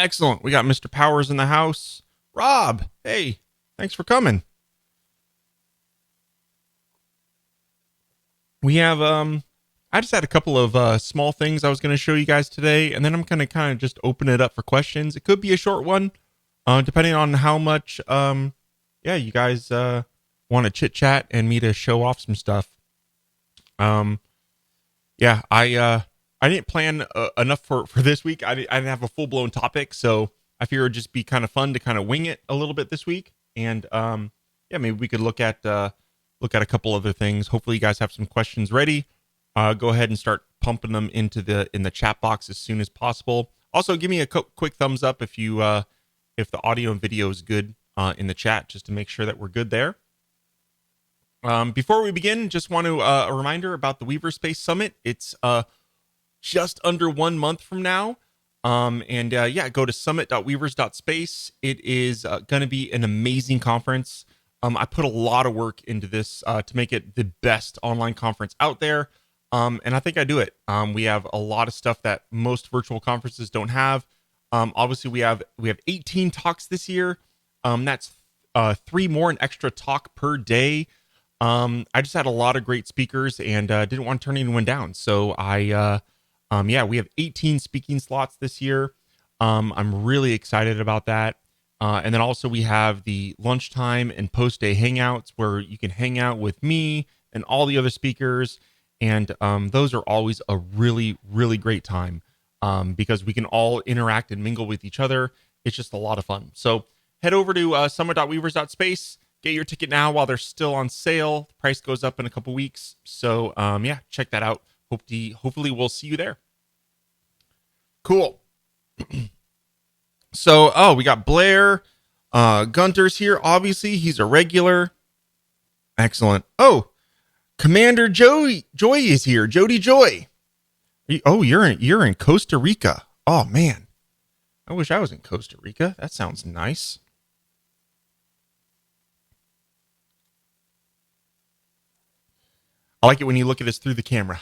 Excellent. We got Mr. Powers in the house. Rob, hey, thanks for coming. We have I just had a couple of small things I was going to show you guys today, and then I'm going to kind of just open it up for questions. It could be a short one, depending on how much yeah, you guys want to chit chat and me to show off some stuff. Um, yeah, I didn't plan enough for this week. I didn't have a full blown topic, so I figured it'd just be kind of fun to kind of wing it a little bit this week. And yeah, maybe we could look at a couple other things. Hopefully, you guys have some questions ready. Go ahead and start pumping them into the chat box as soon as possible. Also, give me a quick thumbs up if you if the audio and video is good in the chat, just to make sure that we're good there. Before we begin, just want to a reminder about the Weaver Space Summit. It's just under 1 month from now. And yeah, go to summit.weavers.space. It is going to be an amazing conference. I put a lot of work into this to make it the best online conference out there. And I think I do it. We have a lot of stuff that most virtual conferences don't have. Obviously, we have 18 talks this year. That's 3 more an extra talk per day. I just had a lot of great speakers and didn't want to turn anyone down. So yeah, we have 18 speaking slots this year. I'm really excited about that. And then also we have the lunchtime and post-day hangouts where you can hang out with me and all the other speakers. And those are always a really, really great time because we can all interact and mingle with each other. It's just a lot of fun. So head over to summit.weavers.space. Get your ticket now while they're still on sale. The price goes up in a couple weeks. So yeah, check that out. Hopefully we'll see you there. Cool. So, oh, we got Blair. Gunter's here. Obviously, he's a regular. Excellent. Oh, Commander Joy is here. Jody Joy. Oh, you're in Costa Rica. Oh man, I wish I was in Costa Rica. That sounds nice. I like it when you look at us through the camera.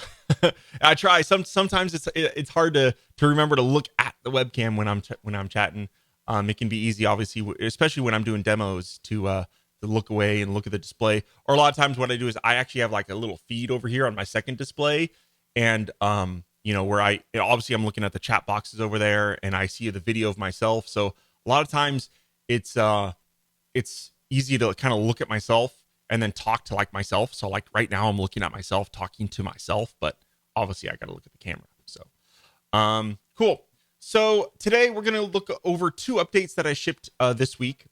I try. Sometimes it's hard to remember to look at the webcam when I'm chatting. It can be easy, obviously, especially when I'm doing demos to look away and look at the display. Or a lot of times, what I do is I actually have like a little feed over here on my second display, and where obviously I'm looking at the chat boxes over there, and I see the video of myself. So a lot of times it's easy to kind of look at myself and then talk to like myself. So like right now I'm looking at myself talking to myself, but obviously I got to look at the camera. So cool. So today we're going to look over 2 updates that I shipped this week.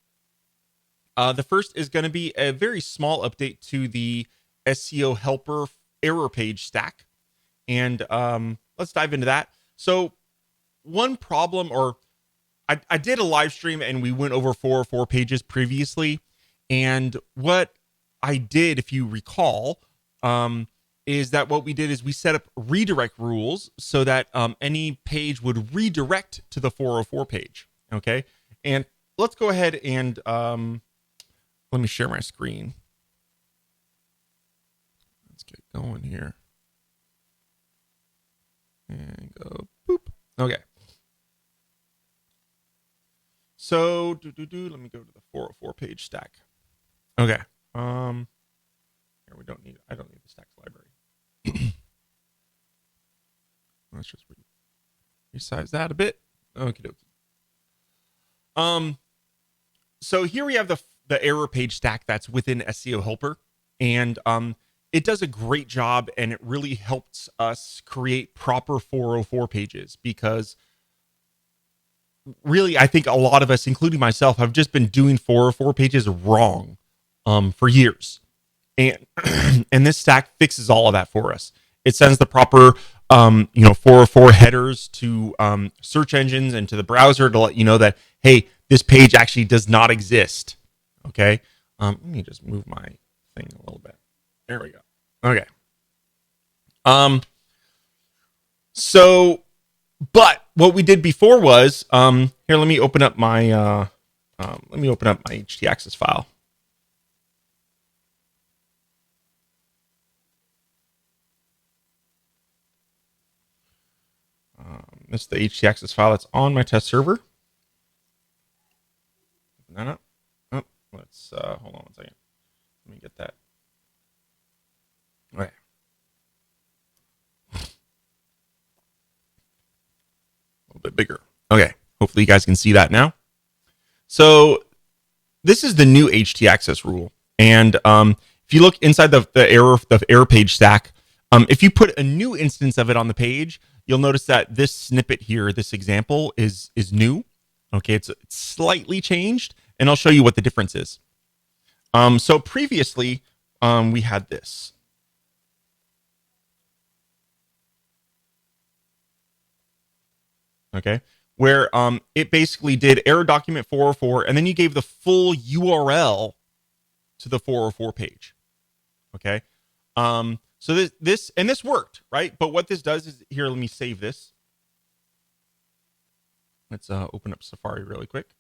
The first is going to be a very small update to the SEO helper error page stack. And let's dive into that. So one problem, or I did a live stream and we went over 404 pages previously. And what I did, if you recall, is that what we did is we set up redirect rules so that any page would redirect to the 404 page. Okay. And let's go ahead and let me share my screen. Let's get going here. And go boop. Okay. So let me go to the 404 page stack. Okay. Here I don't need the stacks library. Let's just resize that a bit. Okie dokie. So here we have the error page stack that's within SEO Helper, and it does a great job, and it really helps us create proper 404 pages because really I think a lot of us, including myself, have just been doing 404 pages wrong for years. And and this stack fixes all of that for us. It sends the proper 404 headers to search engines and to the browser to let you know that, hey, this page actually does not exist. Okay. Let me just move my thing a little bit. There we go. Okay. So, but what we did before was here. Let me open up my htaccess file. This is the htaccess file that's on my test server. that up. Oh, let's hold on one second. Let me get that. All right. A little bit bigger. Okay. Hopefully you guys can see that now. So this is the new htaccess rule. And if you look inside the error page stack, if you put a new instance of it on the page, you'll notice that this snippet here, this example is new. Okay, it's slightly changed, and I'll show you what the difference is. So previously, we had this. Okay, where it basically did error document 404, and then you gave the full URL to the 404 page. Okay, so this worked, right? But what this does is, here, let me save this. Let's open up Safari really quick.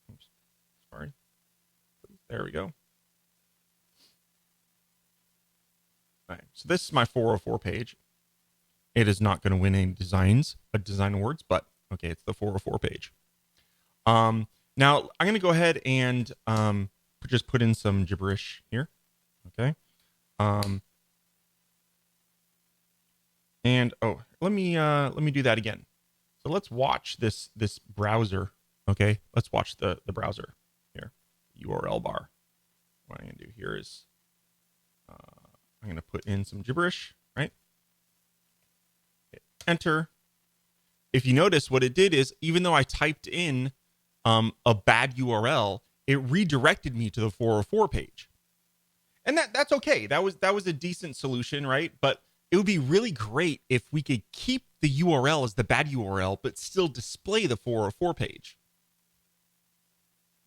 Oops. Sorry. There we go. All right, so this is my 404 page. It is not going to win any design awards, but okay, it's the 404 page. Now I'm going to go ahead and just put in some gibberish here. Okay. And let me do that again. So let's watch this browser. Okay, let's watch the browser here, URL bar. What I'm going to do here is I'm going to put in some gibberish, right? Hit enter. If you notice, what it did is, even though I typed in a bad URL, it redirected me to the 404 page. And that's okay. That was a decent solution, right? But it would be really great if we could keep the URL as the bad URL, but still display the 404 page,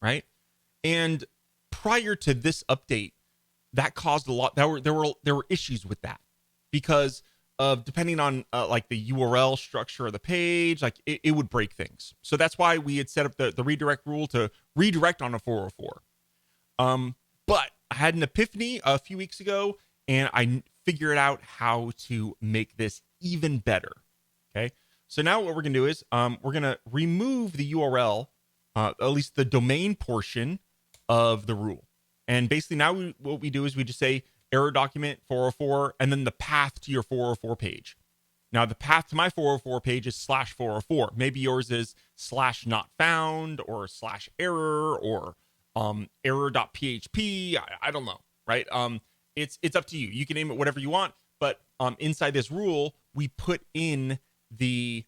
right? And prior to this update, that caused a lot. There were issues with that because of, depending on like the URL structure of the page, like it would break things. So that's why we had set up the redirect rule to redirect on a 404. But I had an epiphany a few weeks ago, and I figured out how to make this even better. Okay, so now what we're gonna do is we're gonna remove the URL, at least the domain portion of the rule. And basically now what we do is we just say error document 404 and then the path to your 404 page. Now the path to my 404 page is /404. Maybe yours is /not-found or /error or error.php. I don't know, right? It's up to you. You can name it whatever you want, but inside this rule, we put in the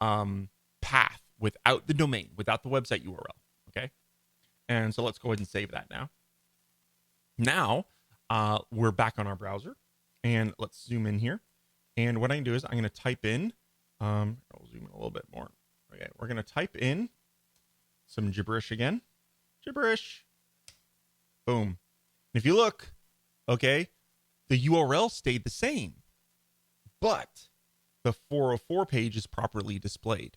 path without the domain, without the website URL. Okay, and so let's go ahead and save that now. Now we're back on our browser, and let's zoom in here. And what I can do is I'm going to type in. I'll zoom in a little bit more. Okay, we're going to type in some gibberish again. Gibberish. Boom. And if you look, okay, the URL stayed the same, but the 404 page is properly displayed.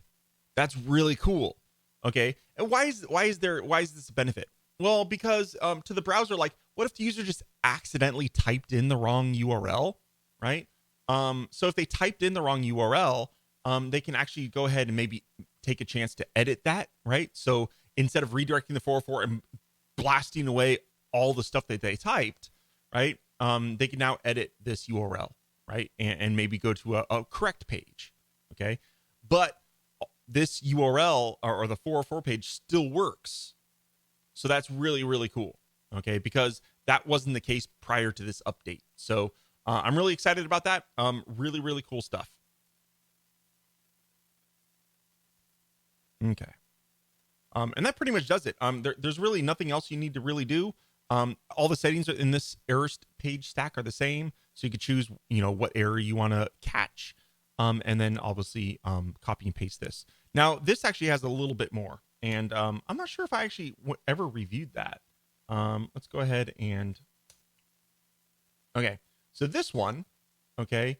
That's really cool. Okay, and why is this a benefit? Well, because to the browser, like, what if the user just accidentally typed in the wrong URL, right? So if they typed in the wrong URL, they can actually go ahead and maybe take a chance to edit that, right? So instead of redirecting the 404 and blasting away all the stuff that they typed, right? They can now edit this URL, right? And maybe go to a correct page, okay? But this URL or the 404 page still works. So that's really, really cool, okay? Because that wasn't the case prior to this update. So I'm really excited about that. Really, really cool stuff. Okay. And that pretty much does it. There's really nothing else you need to really do. All the settings in this error page stack are the same. So you could choose, what error you want to catch. And then obviously copy and paste this. Now, this actually has a little bit more. And I'm not sure if I actually ever reviewed that. Let's go ahead and... Okay, so this one, okay,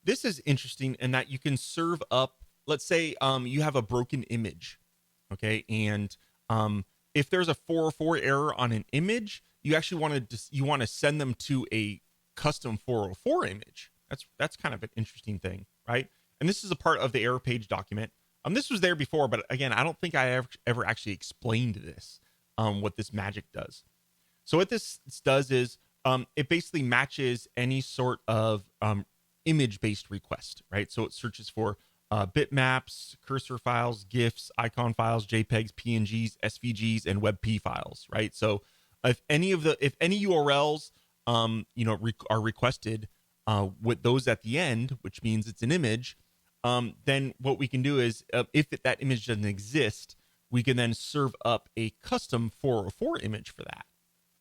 this is interesting in that you can serve up, let's say you have a broken image, okay, and if there's a 404 error on an image, you actually want to send them to a custom 404 image. That's kind of an interesting thing, right? And this is a part of the error page document. This was there before, but again, I don't think I ever actually explained this, what this magic does. So what this does is it basically matches any sort of image-based request, right? So it searches for bitmaps, cursor files, GIFs, icon files, JPEGs, PNGs, SVGs, and WebP files, right? So if any URLs are requested with those at the end, which means it's an image, then what we can do is if that image doesn't exist, we can then serve up a custom 404 image for that.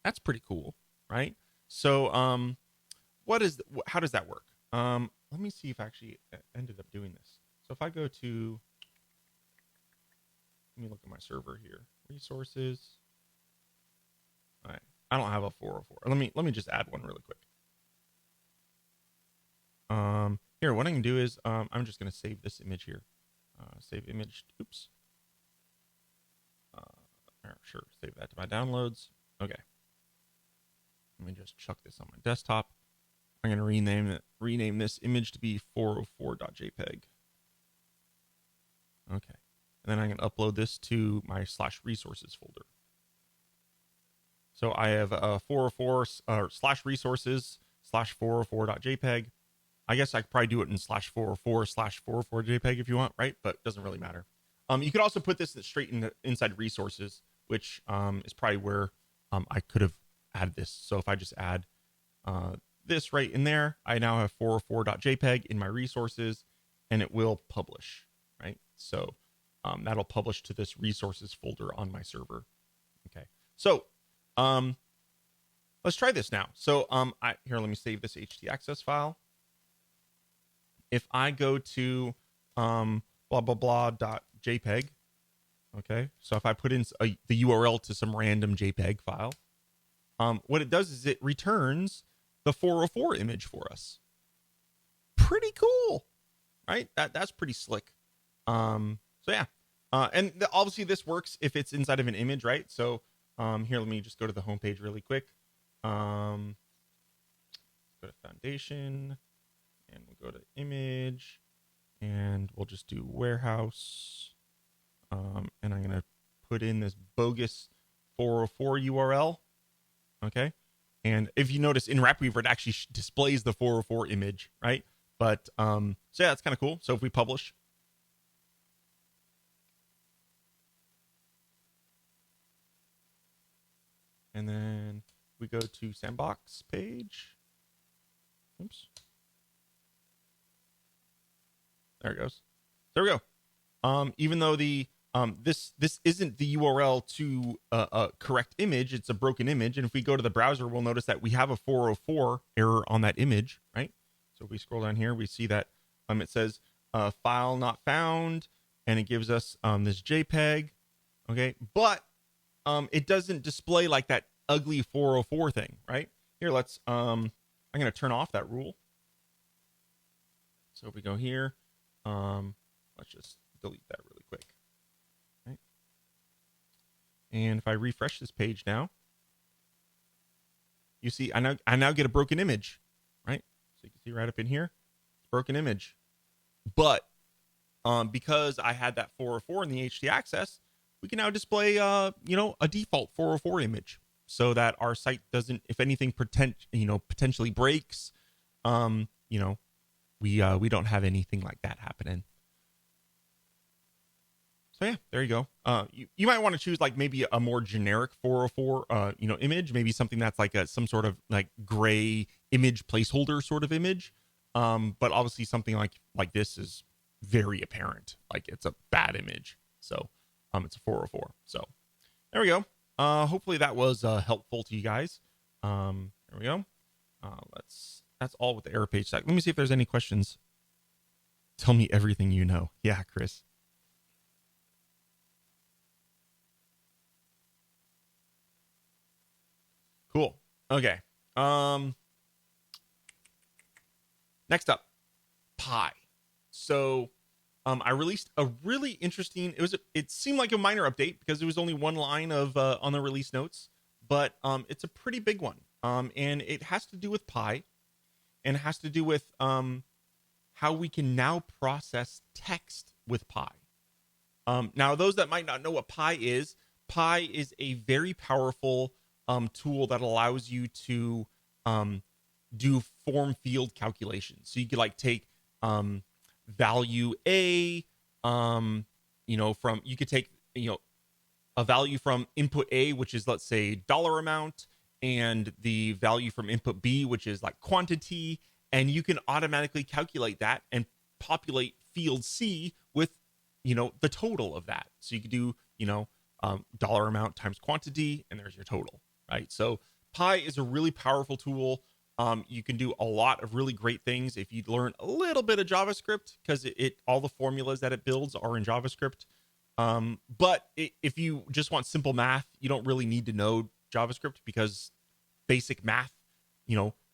That's pretty cool, right? So how does that work? Let me see if I actually ended up doing this. So if I go to, let me look at my server here, resources. All right, I don't have a 404. Let me just add one really quick. Here, what I can do is I'm just going to save this image here. Save image. Oops. Sure, save that to my downloads. Okay. Let me just chuck this on my desktop. I'm going to rename this image to be 404.jpg. Okay. And then I'm going to upload this to my /resources folder. So I have 404 /resources /404.jpg. I guess I could probably do it in /404 /404.jpg if you want, right? But it doesn't really matter. You could also put this straight inside resources, which is probably where I could have added this. So if I just add this right in there, I now have 404.jpg in my resources, and it will publish, right? So that'll publish to this resources folder on my server. Okay. So let's try this now. So here, let me save this htaccess file. If I go to blah blah blah.jpg, okay, so if I put in the URL to some random JPEG file, what it does is it returns the 404 image for us. Pretty cool, right? That's pretty slick. So yeah, and obviously this works if it's inside of an image, right? So here, let me just go to the homepage really quick. Go to foundation, and we'll go to image, and we'll just do warehouse. And I'm going to put in this bogus 404 URL. Okay. And if you notice in RapidWeaver, it actually displays the 404 image, right? But so yeah, that's kind of cool. So if we publish, and then we go to sandbox page. Oops. There it goes. There we go. Even though the this isn't the URL to a correct image, it's a broken image. And if we go to the browser, we'll notice that we have a 404 error on that image, right? So if we scroll down here, we see that it says file not found, and it gives us this JPEG, okay? But it doesn't display like that ugly 404 thing, right? Here, let's I'm going to turn off that rule. So if we go here, let's just delete that really quick. Right. And if I refresh this page now, you see I now get a broken image, right? So you can see right up in here, broken image. But because I had that 404 in the htaccess, we can now display a default 404 image, so that our site doesn't, if anything potentially breaks, we don't have anything like that happening. So yeah, there you go. You might want to choose like maybe a more generic 404 image, maybe something that's like some sort of like gray image placeholder sort of image. But obviously something like this is very apparent, like it's a bad image. So it's a 404. So there we go. Hopefully that was helpful to you guys. There we go. That's all with the error page tag. Let me see if there's any questions. Tell me everything you know. Yeah, Chris. Cool. Okay. Next up, Pi. So I released a really interesting, it seemed like a minor update because it was only one line of on the release notes, but it's a pretty big one. And it has to do with Pi, and it has to do with how we can now process text with Pi. Now, those that might not know what pi is a very powerful tool that allows you to do form field calculations. So you could like take value A, from you could take a value from input A, which is let's say dollar amount, and the value from input B, which is like quantity, and you can automatically calculate that and populate field C with the total of that. So you could do dollar amount times quantity, and there's your total, right? So pi is a really powerful tool. You can do a lot of really great things if you learn a little bit of JavaScript, because it all the formulas that it builds are in JavaScript. But if you just want simple math, you don't really need to know JavaScript, because basic math,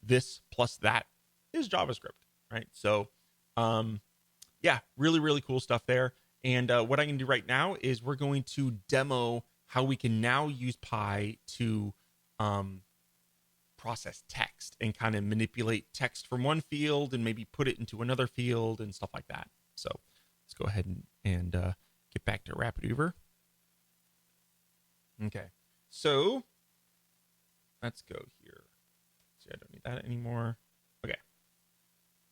this plus that is JavaScript, right? So, yeah, really, really cool stuff there. And what I can do right now is we're going to demo how we can now use pi to process text and kind of manipulate text from one field and maybe put it into another field and stuff like that. So let's go ahead and get back to RapidUber. Okay, so let's go here. See, I don't need that anymore. Okay,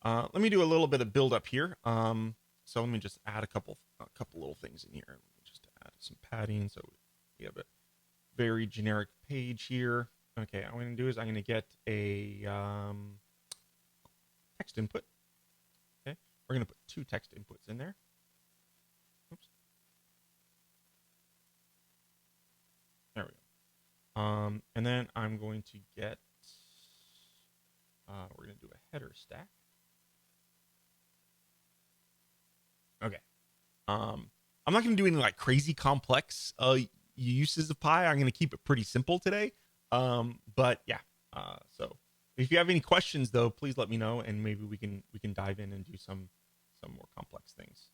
let me do a little bit of build up here. So let me just add a couple little things in here. Let me just add some padding so we have a very generic page here. Okay, what I'm going to do is I'm going to get a text input. Okay, we're going to put 2 text inputs in there. Oops. There we go. And then I'm going to get, we're going to do a header stack. Okay. I'm not going to do any like crazy complex uses of pi. I'm going to keep it pretty simple today. But yeah. So if you have any questions though, please let me know, and maybe we can dive in and do some more complex things.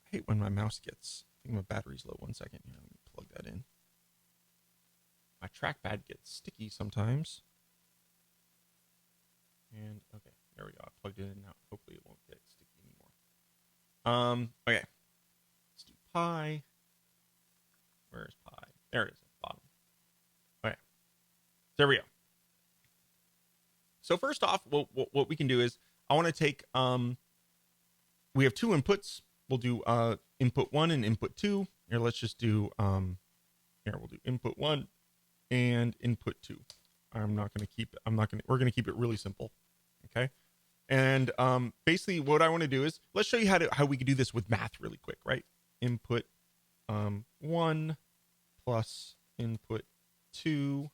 I hate when my mouse gets, I think my battery's low. 1 second. Here, let me plug that in. My trackpad gets sticky sometimes. And okay, there we go. I plugged it in now. Hopefully it won't get sticky anymore. Okay. Let's do pi. Where is pi? There it is at the bottom. Okay. There we go. So first off, what we can do is I want to take, we have 2 inputs. We'll do input 1 and input 2. Here, let's just do, here, we'll do input 1 and input 2. We're going to keep it really simple. Okay. And basically what I want to do is, let's show you how we can do this with math really quick, right? Input 1 plus input 2.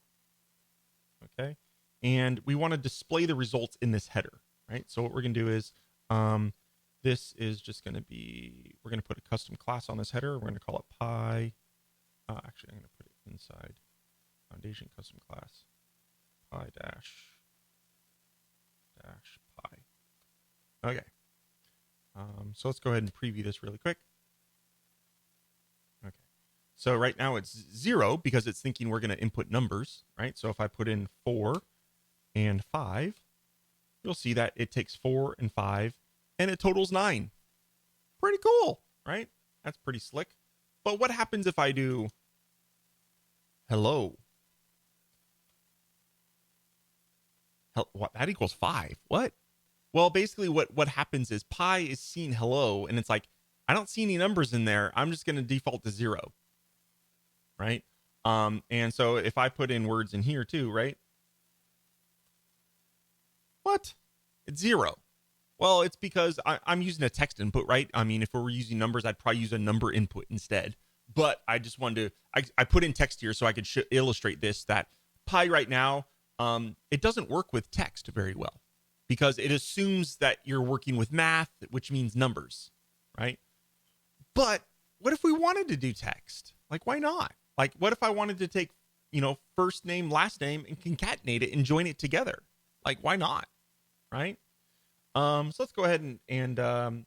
Okay. And we want to display the results in this header, right? So what we're going to do is, this is just going to be, we're going to put a custom class on this header. We're going to call it pi. Actually, I'm going to put it inside foundation custom class, pi dash pi. Okay. So let's go ahead and preview this really quick. Okay. So right now it's 0 because it's thinking we're going to input numbers, right? So if I put in 4 and 5, you'll see that it takes 4 and 5 and it totals 9. Pretty cool, right? That's pretty slick. But what happens if I do hello? What? That equals 5. What? Well, basically what happens is pi is seeing hello, and it's like, I don't see any numbers in there. I'm just going to default to 0, right? And so if I put in words in here too, right? What? It's 0. Well, it's because I'm using a text input, right? I mean, if we were using numbers, I'd probably use a number input instead. But I just wanted to, I put in text here so I could illustrate this, that pi right now, it doesn't work with text very well, because it assumes that you're working with math, which means numbers, right? But what if we wanted to do text? Like, why not? Like, what if I wanted to take, first name, last name, and concatenate it and join it together? Like, why not? Right? So let's go ahead and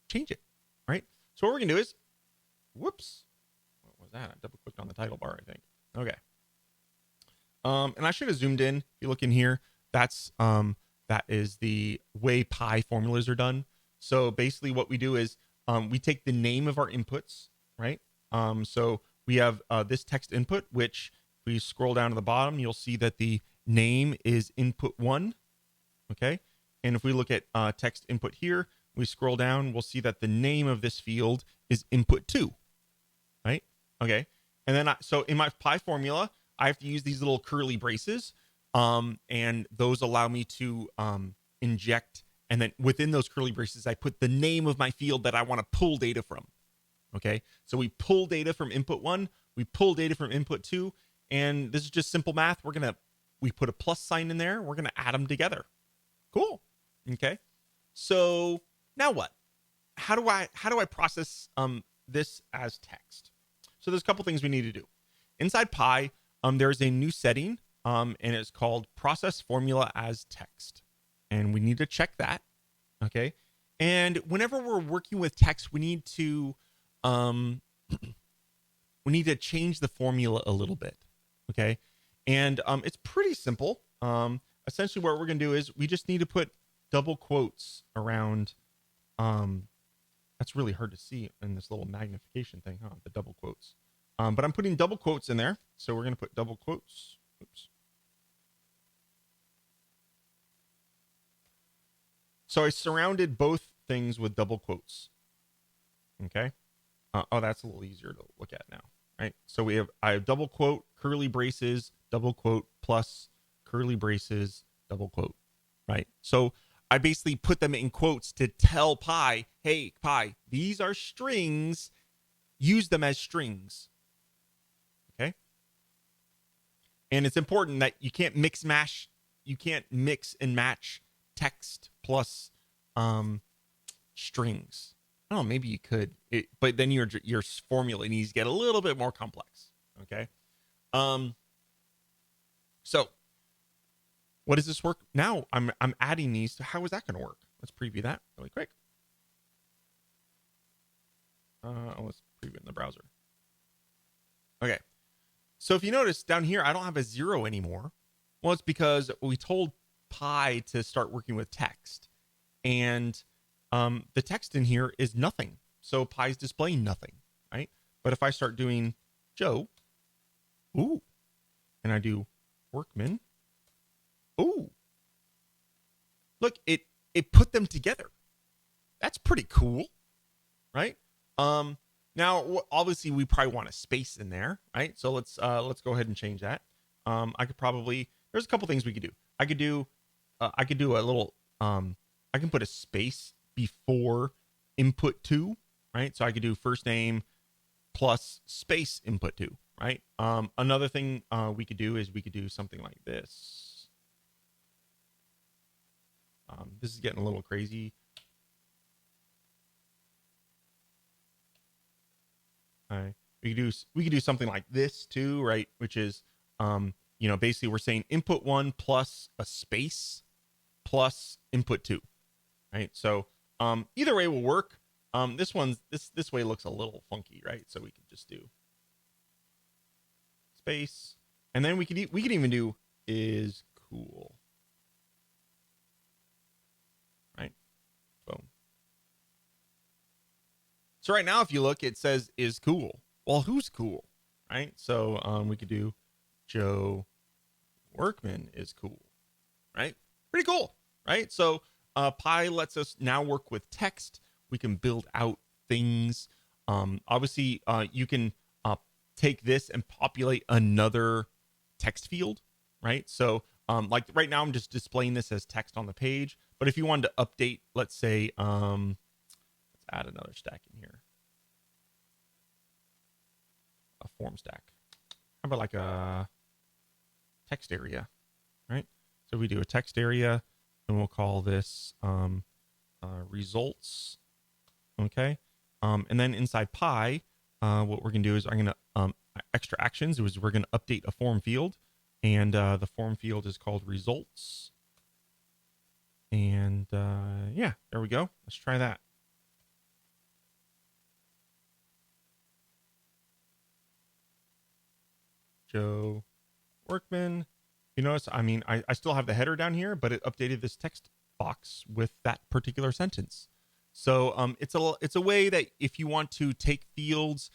change it, right? So what we're going to do is, whoops, what was that? I double clicked on the title bar, I think. Okay. And I should have zoomed in. If you look in here, that is the way pi formulas are done. So basically what we do is we take the name of our inputs, right? So we have this text input, which if we scroll down to the bottom, you'll see that the name is input 1. Okay. And if we look at text input here, we scroll down, we'll see that the name of this field is input 2, right? Okay. And then, so in my Pi formula, I have to use these little curly braces. And those allow me to inject. And then within those curly braces, I put the name of my field that I want to pull data from. Okay. So we pull data from input 1, we pull data from input 2. And this is just simple math. We put a plus sign in there. We're going to add them together. Cool. Okay. So now what? How do I process this as text? So there's a couple things we need to do. Inside Pi, there's a new setting, and it's called process formula as text. And we need to check that. Okay. And whenever we're working with text, we need to change the formula a little bit. Okay. And it's pretty simple. Essentially what we're going to do is we just need to put double quotes around. That's really hard to see in this little magnification thing, huh? The double quotes. But I'm putting double quotes in there. So we're going to put double quotes. Oops. So I surrounded both things with double quotes. Okay. Oh, that's a little easier to look at now, right? So I have double quote, curly braces, double quote, plus curly braces, double quote, right? So I basically put them in quotes to tell Pi, hey, Pi, these are strings. Use them as strings. Okay. And it's important that you can't mix and match text plus strings. Oh, maybe you could, but then your formula needs to get a little bit more complex. Okay. So what does this work? Now I'm adding these. How is that going to work? Let's preview that really quick. Let's preview in the browser. Okay. So if you notice down here, I don't have a 0 anymore. Well, it's because we told Pi to start working with text, and the text in here is nothing. So Pi's displaying nothing, right? But if I start doing Joe, ooh, and I do Workman, ooh, look, it put them together. That's pretty cool, right? Now obviously we probably want a space in there, right? So let's go ahead and change that. I could probably, there's a couple things we could do. I could do a little, I can put a space before input 2, right? So I could do first name plus space input 2, right? Another thing we could do is we could do something like this. This is getting a little crazy. We could do something like this too, right? Which is, basically we're saying input 1 plus a space plus input 2, right? So either way will work. This way looks a little funky, right? So we could just do space, and then we could even do is cool, right? Boom. So right now, if you look, it says is cool. Well, who's cool, right? So we could do Joe Workman is cool, right? Pretty cool, right? So Pi lets us now work with text. We can build out things. Obviously, you can take this and populate another text field, right? So like right now, I'm just displaying this as text on the page. But if you wanted to update, let's say, let's add another stack in here. A form stack. How about like a text area, right? So we do a text area, and we'll call this results. Okay. And then inside Pi, what we're going to do is I'm going to extra actions. We're going to update a form field, and the form field is called results. And yeah, there we go. Let's try that. Joe Workman. You notice, I mean, I still have the header down here, but it updated this text box with that particular sentence. So it's a way that if you want to take fields,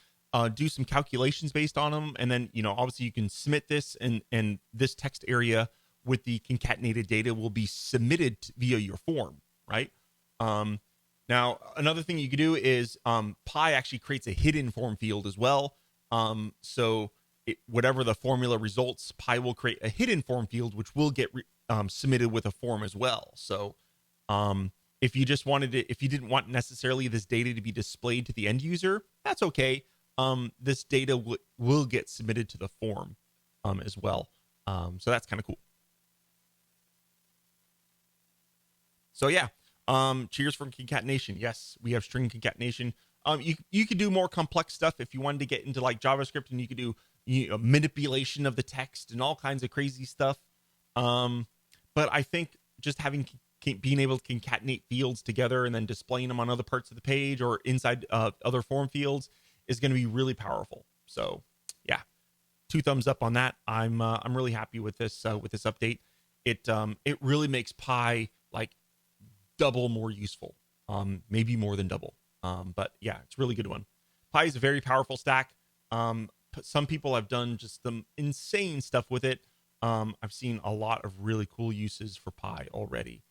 do some calculations based on them, and then obviously you can submit this, and this text area with the concatenated data will be submitted via your form, right? Now another thing you could do is Pi actually creates a hidden form field as well. So whatever the formula results, Pi will create a hidden form field which will get submitted with a form as well. So if you just wanted to, if you didn't want necessarily this data to be displayed to the end user, that's okay. This data will get submitted to the form as well. So that's kind of cool. So yeah, cheers for concatenation. Yes, we have string concatenation. You could do more complex stuff if you wanted to get into like JavaScript, and you could do manipulation of the text and all kinds of crazy stuff. But I think just being able to concatenate fields together and then displaying them on other parts of the page or inside other form fields is going to be really powerful. So yeah, 2 thumbs up on that. I'm really happy with this update. It really makes Pi like double more useful, maybe more than double. But yeah, it's a really good one. Pi is a very powerful stack. Some people have done just some insane stuff with it. I've seen a lot of really cool uses for Pi already,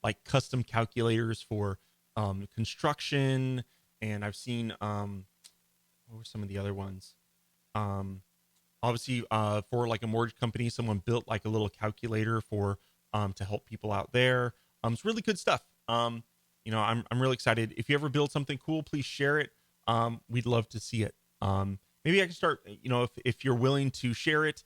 like custom calculators for construction, and I've seen what were some of the other ones? Obviously, for like a mortgage company, someone built like a little calculator for to help people out there. It's really good stuff. I'm really excited. If you ever build something cool, please share it. We'd love to see it. Maybe I can start, if you're willing to share it,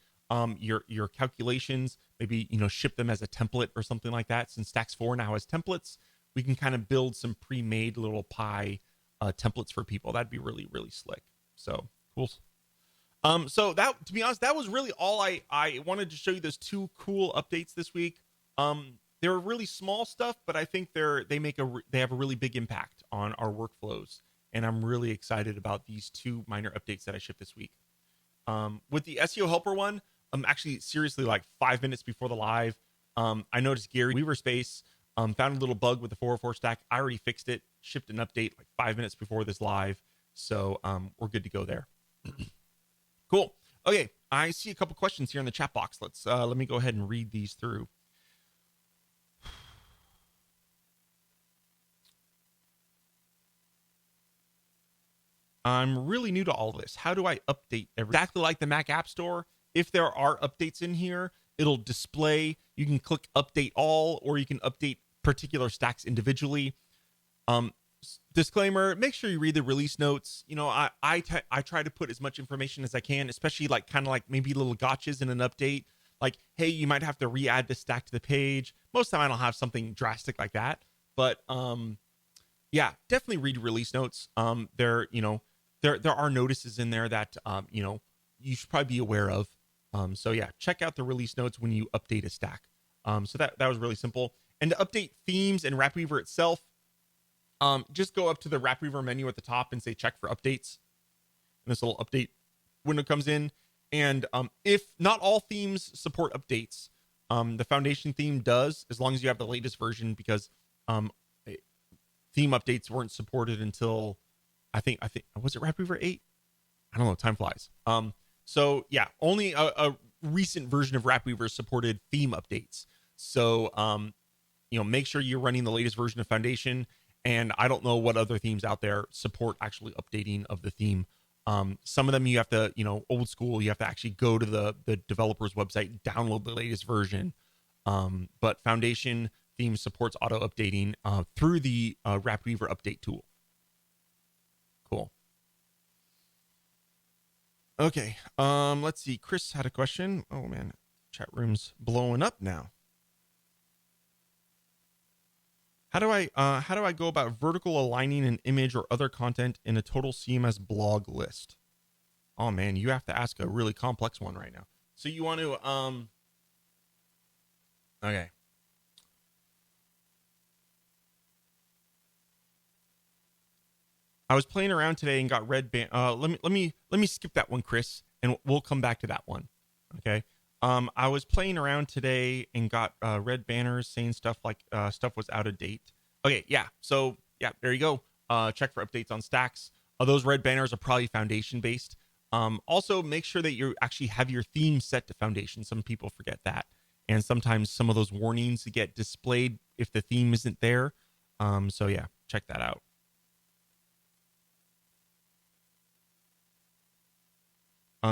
your calculations, maybe, ship them as a template or something like that. Since Stacks 4 now has templates, we can kind of build some pre-made little Pi templates for people. That'd be really, really slick. So cool. So that, to be honest, that was really all I wanted to show you. Those 2 cool updates this week. They're really small stuff, but I think they have a really big impact on our workflows. And I'm really excited about these 2 minor updates that I shipped this week. With the SEO helper one, actually seriously like 5 minutes before the live, I noticed Gary Weaverspace found a little bug with the 404 stack. I already fixed it, shipped an update like 5 minutes before this live. So we're good to go there. Cool. Okay, I see a couple questions here in the chat box. Let me go ahead and read these through. I'm really new to all this. How do I update exactly like the Mac App Store? If there are updates in here, it'll display. You can click update all, or you can update particular stacks individually. Disclaimer, make sure you read the release notes. I try to put as much information as I can, especially like kind of like maybe little gotchas in an update. Like, hey, you might have to re-add this stack to the page. Most of the time I don't have something drastic like that. But yeah, definitely read release notes. There are notices in there that you should probably be aware of. So yeah, check out the release notes when you update a stack. So that was really simple. And to update themes and WrapWeaver itself, just go up to the WrapWeaver menu at the top and say check for updates. And this little update window comes in. And if not all themes support updates, the Foundation theme does, as long as you have the latest version, because theme updates weren't supported until I think was it WrapWeaver 8? I don't know, time flies. So yeah, only a recent version of WrapWeaver supported theme updates. So make sure you're running the latest version of Foundation. And I don't know what other themes out there support actually updating of the theme. Some of them you have to, old school, you have to actually go to the developer's website, download the latest version. But Foundation theme supports auto updating through the WrapWeaver update tool. Cool. Okay. Let's see. Chris had a question. Oh man, chat room's blowing up now. How do I go about vertical aligning an image or other content in a total CMS blog list? Oh man, you have to ask a really complex one right now. So you want to okay. I was playing around today and got red ban. Let me skip that one, Chris, and we'll come back to that one. Okay. I was playing around today and got red banners saying stuff like stuff was out of date. Okay, yeah. So yeah, there you go. Check for updates on stacks. Those red banners are probably foundation based. Also, make sure that you actually have your theme set to foundation. Some people forget that, and sometimes some of those warnings get displayed if the theme isn't there. So yeah, check that out.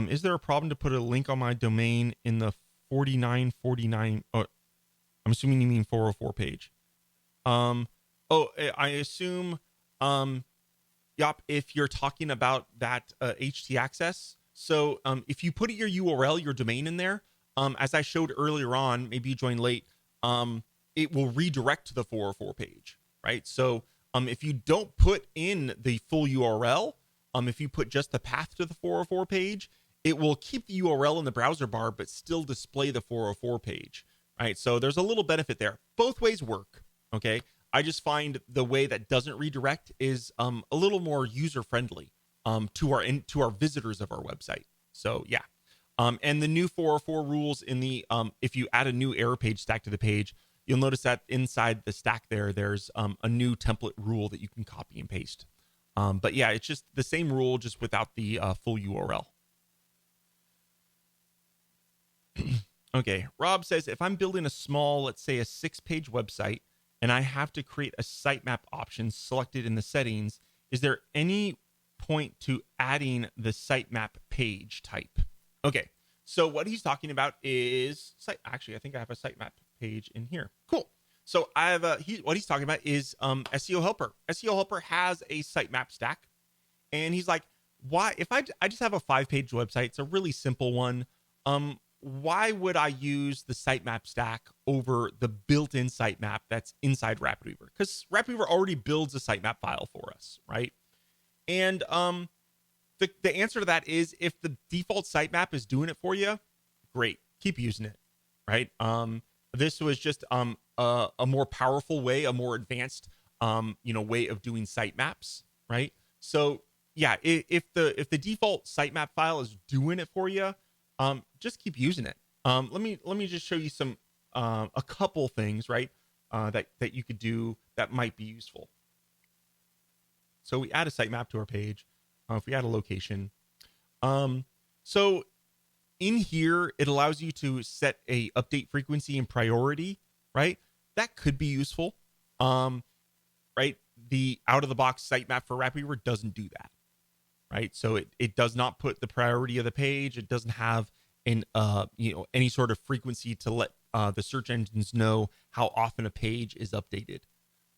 Is there a problem to put a link on my domain in the 4949? Oh, I'm assuming you mean 404 page. I assume, yup, if you're talking about that htaccess. So if you put your URL, your domain in there, as I showed earlier on, maybe you joined late, it will redirect to the 404 page, right? So if you don't put in the full URL, if you put just the path to the 404 page, it will keep the URL in the browser bar, but still display the 404 page, right? So there's a little benefit there. Both ways work, okay? I just find the way that doesn't redirect is a little more user friendly to our visitors of our website. So yeah, and the new 404 rules in the if you add a new error page stack to the page, you'll notice that inside the stack there's a new template rule that you can copy and paste. But yeah, it's just the same rule, just without the full URL. Okay, Rob says, if I'm building a small, let's say a 6-page website, and I have to create a sitemap option selected in the settings, is there any point to adding the sitemap page type? Okay, so what he's talking about is actually, I think I have a sitemap page in here. Cool. So I have what he's talking about is SEO Helper. SEO Helper has a sitemap stack, and he's like, why? If I just have a 5-page website, it's a really simple one. Why would I use the sitemap stack over the built-in sitemap that's inside RapidWeaver? Because RapidWeaver already builds a sitemap file for us, right? And the answer to that is, if the default sitemap is doing it for you, great, keep using it, right? This was just a more powerful way, a more advanced way of doing sitemaps, right? So yeah, if the default sitemap file is doing it for you, just keep using it. Let me just show you some a couple things, right? That you could do that might be useful. So we add a sitemap to our page. If we add a location, so in here it allows you to set a update frequency and priority, right? That could be useful. Right? The out of the box sitemap for RapidWeaver doesn't do that. Right? So it does not put the priority of the page. It doesn't have any sort of frequency to let the search engines know how often a page is updated.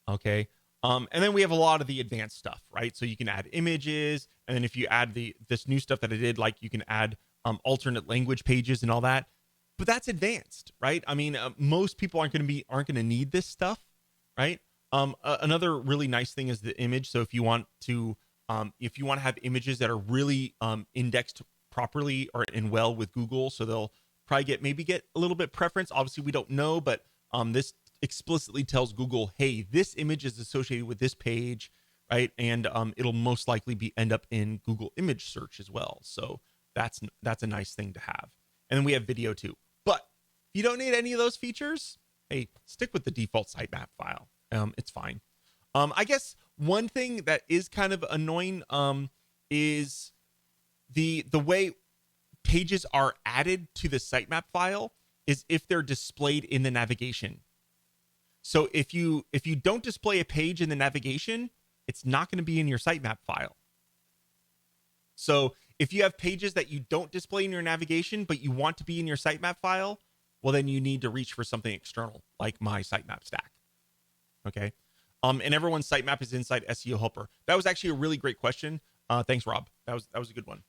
Okay. And then we have a lot of the advanced stuff, right? So you can add images, and then if you add this new stuff that I did, like you can add alternate language pages and all that. But that's advanced, right? I mean, most people aren't going to need this stuff, right? Another really nice thing is the image. So if you want to have images that are really indexed properly or and well with Google, so they'll probably get a little bit preference. Obviously, we don't know, but this explicitly tells Google, hey, this image is associated with this page, right? And it'll most likely end up in Google image search as well. So that's a nice thing to have. And then we have video too. But if you don't need any of those features, hey, stick with the default sitemap file. It's fine. I guess one thing that is kind of annoying is the way pages are added to the sitemap file is if they're displayed in the navigation. So if you don't display a page in the navigation, it's not going to be in your sitemap file. So if you have pages that you don't display in your navigation, but you want to be in your sitemap file, well, then you need to reach for something external like my sitemap stack. Okay. And everyone's sitemap is inside SEO Helper. That was actually a really great question. Thanks, Rob. That was a good one.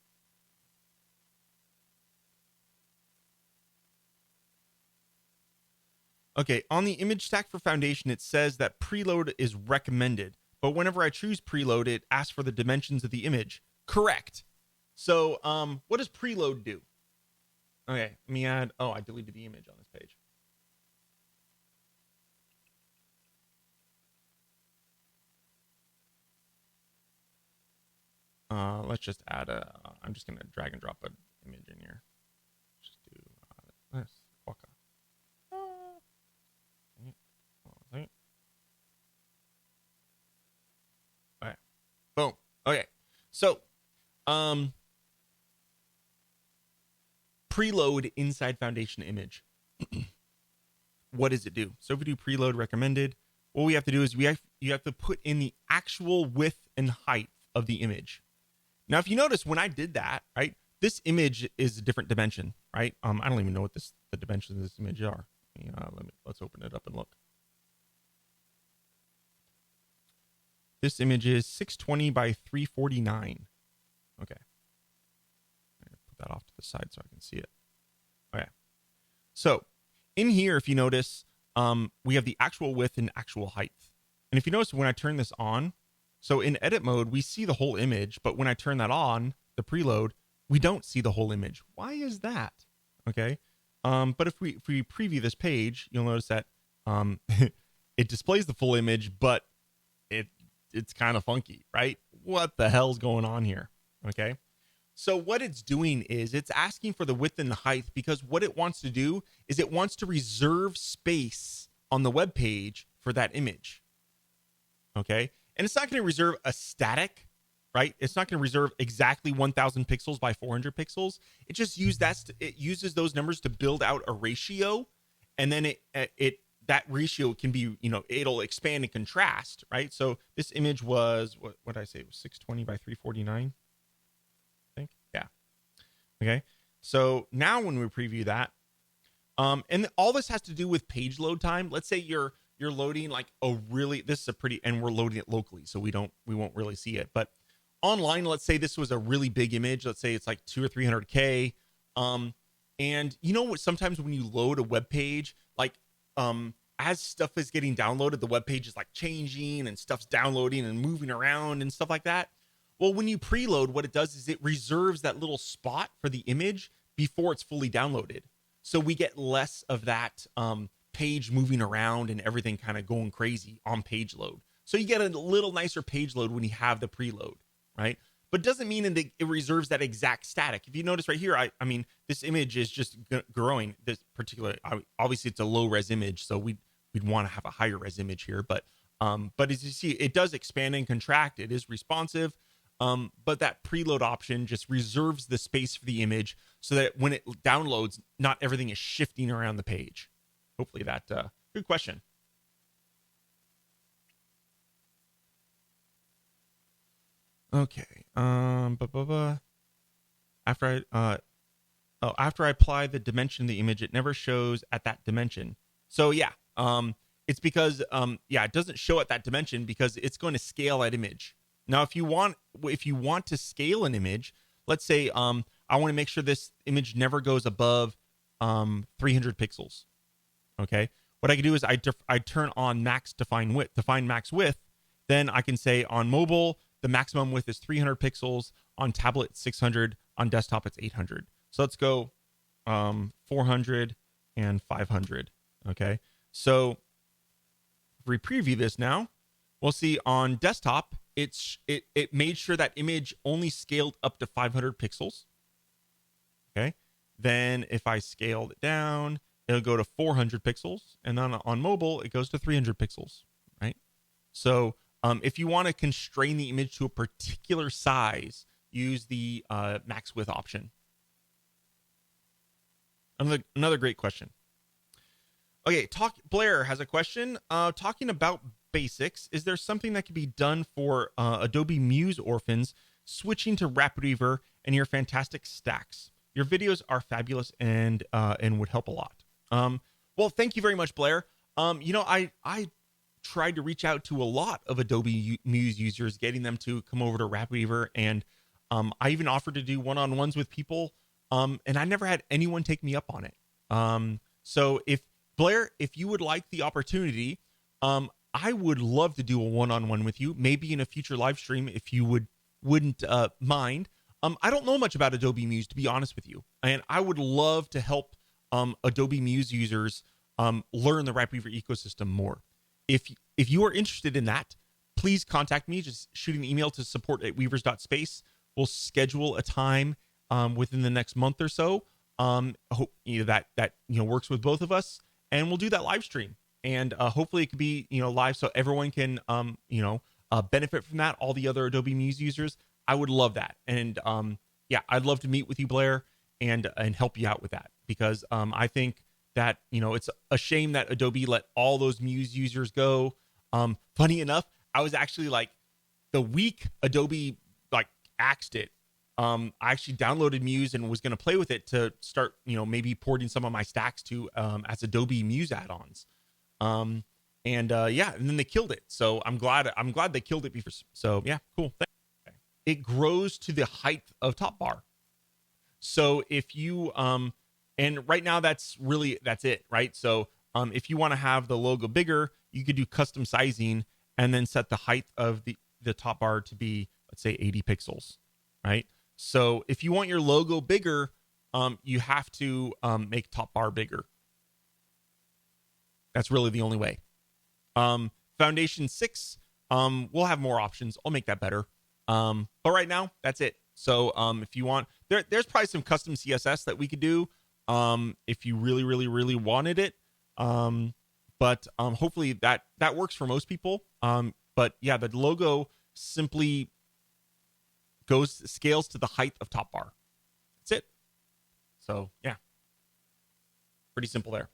Okay, on the image stack for Foundation, it says that preload is recommended, but whenever I choose preload, it asks for the dimensions of the image. Correct. So, what does preload do? Okay, let me add. Oh, I deleted the image on this page. Let's just add I'm just gonna drag and drop an image in here. Just do this. Waka. So, preload inside Foundation image. What does it do? So if we do preload recommended, what we have to do is you have to put in the actual width and height of the image. Now, if you notice when I did that, right, this image is a different dimension, right? I don't even know what the dimensions of this image are. Let's open it up and look. This image is 620 by 349. Okay. Put that off to the side so I can see it. Okay. So in here, if you notice, we have the actual width and actual height. And if you notice when I turn this on, so in edit mode, we see the whole image, but when I turn that on, the preload, we don't see the whole image. Why is that? Okay. But if we preview this page, you'll notice that it displays the full image, but it's kind of funky, right? What the hell's going on here? Okay. So what it's doing is it's asking for the width and the height because what it wants to do is it wants to reserve space on the web page for that image. Okay. And it's not going to reserve a static, right? It's not going to reserve exactly 1000 pixels by 400 pixels. It just uses those numbers to build out a ratio. And then that ratio can be, it'll expand and contrast, right? So this image was, what did I say? It was 620 by 349, I think. Yeah. Okay. So now when we preview that, and all this has to do with page load time. Let's say you're loading like and we're loading it locally, so we won't really see it. But online, let's say this was a really big image. Let's say it's like 200 or 300K. And you know what? Sometimes when you load a web page, like, as stuff is getting downloaded, the web page is like changing and stuff's downloading and moving around and stuff like that. Well, when you preload, what it does is it reserves that little spot for the image before it's fully downloaded. So we get less of that page moving around and everything kind of going crazy on page load. So you get a little nicer page load when you have the preload, right? But it doesn't mean that it reserves that exact static. If you notice right here, I mean, this image is just growing. This particular, obviously it's a low res image, so we'd want to have a higher res image here. But as you see, it does expand and contract. It is responsive. But that preload option just reserves the space for the image so that when it downloads, not everything is shifting around the page. Hopefully that, good question. Okay. After I apply the dimension of the image, it never shows at that dimension. So yeah, it's because, it doesn't show at that dimension because it's going to scale that image. Now, if you want to scale an image, let's say I want to make sure this image never goes above 300 pixels. Okay, what I can do is I turn on define max width. Then I can say on mobile the maximum width is 300 pixels, on tablet 600, on desktop it's 800. So let's go 400 and 500. Okay, so if we preview this now, we'll see on desktop it made sure that image only scaled up to 500 pixels. Okay, then if I scaled it down, it'll go to 400 pixels, and then on mobile it goes to 300 pixels, right? So if you want to constrain the image to a particular size, use the max width option. Another great question. Okay, Blair has a question. Talking about basics, is there something that can be done for Adobe Muse orphans switching to RapidWeaver and your fantastic stacks? Your videos are fabulous and would help a lot. Well, thank you very much, Blair. I tried to reach out to a lot of Adobe Muse users, getting them to come over to RapidWeaver, and I even offered to do one-on-ones with people, and I never had anyone take me up on it. So if Blair, if you would like the opportunity, I would love to do a one-on-one with you, maybe in a future live stream if you wouldn't mind. I don't know much about Adobe Muse, to be honest with you, and I would love to help Adobe Muse users learn the RapidWeaver ecosystem more. If you are interested in that, please contact me. Just shoot an email to support@weavers.space. We'll schedule a time within the next month or so. Hope that works with both of us, and we'll do that live stream. And hopefully it could be live so everyone can benefit from that. All the other Adobe Muse users. I would love that. And yeah, I'd love to meet with you, Blair, and help you out with that, because I think that, you know, it's a shame that Adobe let all those Muse users go. Funny enough, I was actually like, the week Adobe like axed it, I actually downloaded Muse and was going to play with it to start, you know, maybe porting some of my stacks to as Adobe Muse add-ons. Yeah, and then they killed it. So I'm glad they killed it before. So yeah, cool. It grows to the height of top bar. So if you and right now that's it, right? So if you want to have the logo bigger, you could do custom sizing and then set the height of the top bar to be, let's say, 80 pixels, right? So if you want your logo bigger, you have to make top bar bigger. That's really the only way. Foundation 6, we'll have more options. I'll make that better. But right now, that's it. So if you want, there's probably some custom CSS that we could do if you really wanted it. But hopefully that works for most people. But yeah, the logo simply scales to the height of top bar. That's it. So yeah, pretty simple there.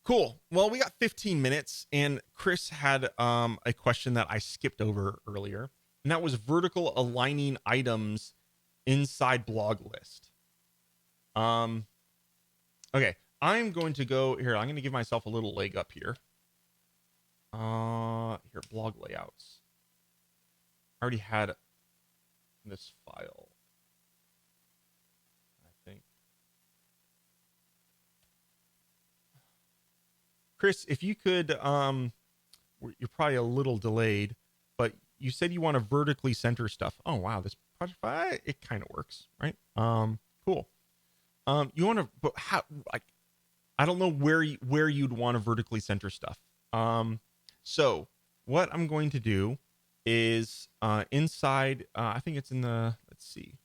Cool. Well, we got 15 minutes, and Chris had a question that I skipped over earlier, and that was vertical aligning items inside blog list. Okay, I'm going to go here. I'm going to give myself a little leg up here. Here, blog layouts. I already had this file, I think. Chris, if you could, you're probably a little delayed, but you said you want to vertically center stuff. Oh wow, this project, it kind of works, right? Cool. You want to, but how? Like, I don't know where you'd want to vertically center stuff. So what I'm going to do is inside. I think it's in the. Let's see.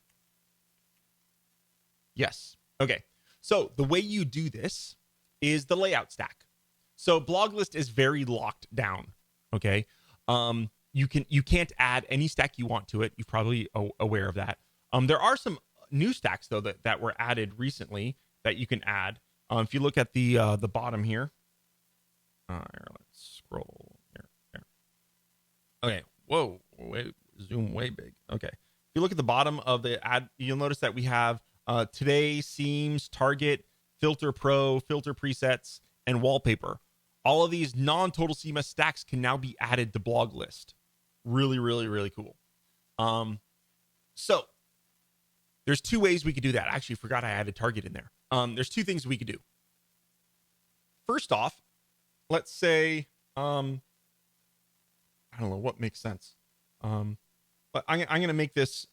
Yes. Okay. So the way you do this is the layout stack. So blog list is very locked down. Okay. You can't add any stack you want to it. You're probably aware of that. There are some new stacks though that were added recently that you can add. If you look at the bottom here, here, let's scroll here. Okay. Whoa. Zoom way big. Okay. If you look at the bottom of the ad, you'll notice that we have today, themes, target, filter pro, filter presets, and wallpaper. All of these non-total CMS stacks can now be added to blog list. Really cool. So there's two ways we could do that. I actually forgot I added target in there. There's two things we could do. First off, let's say, I don't know what makes sense. But I'm going to make this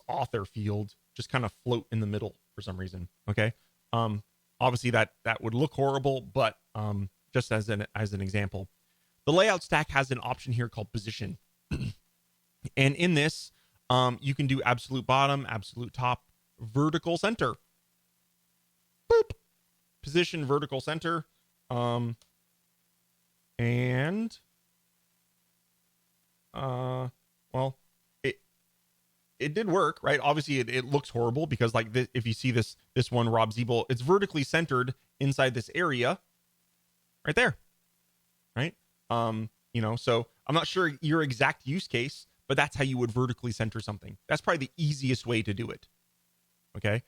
author field just kind of float in the middle for some reason. Okay. Obviously that would look horrible, but just as an example, the layout stack has an option here called position. And in this, you can do absolute bottom, absolute top, vertical center. Boop. Position, vertical center. Well, it did work, right? Obviously it looks horrible because like this, if you see this one, Rob Zeeble, it's vertically centered inside this area right there, right? You know, so I'm not sure your exact use case, but that's how you would vertically center something. That's probably the easiest way to do it. Okay.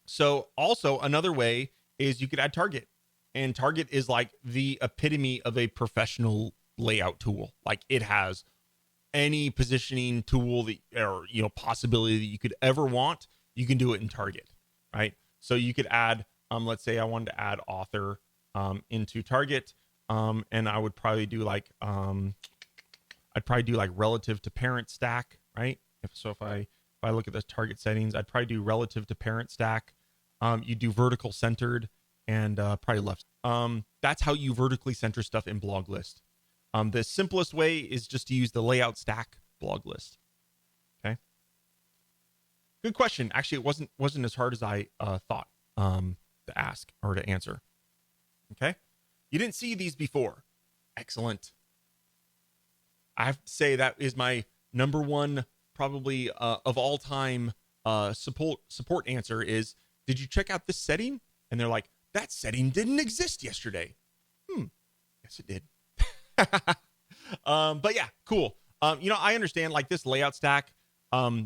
So also another way is you could add target, and target is like the epitome of a professional layout tool. Like it has any positioning tool that, or, you know, possibility that you could ever want, you can do it in target, right? So you could add, let's say I wanted to add author into target, and I would probably do like, I'd probably do like relative to parent stack, right? If I look at the target settings, I'd probably do relative to parent stack. You do vertical centered and probably left. That's how you vertically center stuff in blog list. The simplest way is just to use the layout stack blog list. Okay. Good question. Actually, it wasn't as hard as I thought to ask or to answer. Okay. You didn't see these before. Excellent. I have to say that is my number one probably of all time support answer is, did you check out this setting? And they're like, that setting didn't exist yesterday. Yes, it did. But yeah, cool. I understand like this layout stack,